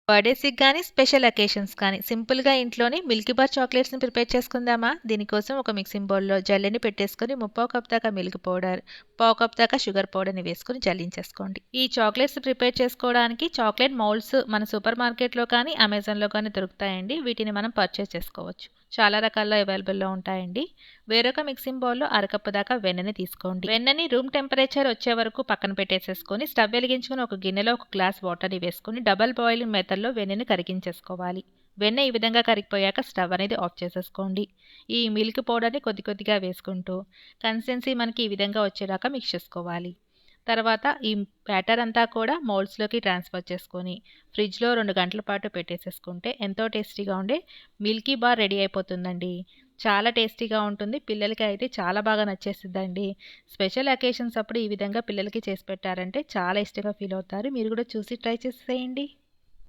బర్త్‌డేస్‌కి గానీ, special occasions కానీ సింపుల్‌గా ఇంట్లోనే మిల్కీ బార్ చాక్లెట్స్‌ని ప్రిపేర్ చేసుకుందామా? దీనికోసం ఒక మిక్సింగ్ బౌల్‌లో జల్లెని పెట్టేసుకొని ముప్పావు కప్ దాకా మిల్క్ పౌడర్, పావు కప్ దాకా షుగర్ పౌడర్‌ని వేసుకొని జల్లించేసుకోండి. ఈ చాక్లెట్స్ ప్రిపేర్ చేసుకోవడానికి చాక్లెట్ మౌల్డ్స్ మన సూపర్ మార్కెట్‌లో కానీ, అమెజాన్‌లో కానీ దొరుకుతాయండి. వీటిని మనం పర్చేస్ చేసుకోవచ్చు. చాలా రకాల్లో అవైలబుల్‌లో ఉంటాయండి. వేరొక మిక్సింగ్ బౌల్‌లో అరకప్పు దాకా వెన్నని తీసుకోండి. వెన్నని రూమ్ టెంపరేచర్ వచ్చే వరకు పక్కన పెట్టేసేసుకొని స్టవ్ వెలిగించుకొని ఒక గిన్నెలో ఒక గ్లాస్ వాటర్‌ని వేసుకొని డబుల్ బాయిలింగ్ మెథడ్‌లో వెన్నని కరిగించేసుకోవాలి. వెన్న ఈ విధంగా కరిగిపోయాక స్టవ్ అనేది ఆఫ్ చేసేసుకోండి. ఈ మిల్క్ పౌడర్‌ని కొద్ది కొద్దిగా వేసుకుంటూ కన్సిస్టెన్సీ మనకి ఈ విధంగా వచ్చేదాకా మిక్స్ చేసుకోవాలి. తర్వాత ఈ బ్యాటర్ అంతా కూడా మౌల్డ్స్‌లోకి ట్రాన్స్‌ఫర్ చేసుకొని ఫ్రిడ్జ్‌లో 2 గంటల పాటు పెట్టేసేసుకుంటే ఎంతో టేస్టీగా ఉండే మిల్కీ బార్ రెడీ అయిపోతుందండి. చాలా టేస్టీగా ఉంటుంది. పిల్లలకి అయితే చాలా బాగా నచ్చేసిద్దండి. స్పెషల్ అకేషన్స్ అప్పుడు ఈ విధంగా పిల్లలకి చేసి పెట్టారంటే చాలా ఇష్టంగా ఫీల్ అవుతారు. మీరు కూడా చూసి ట్రై చేసేయండి.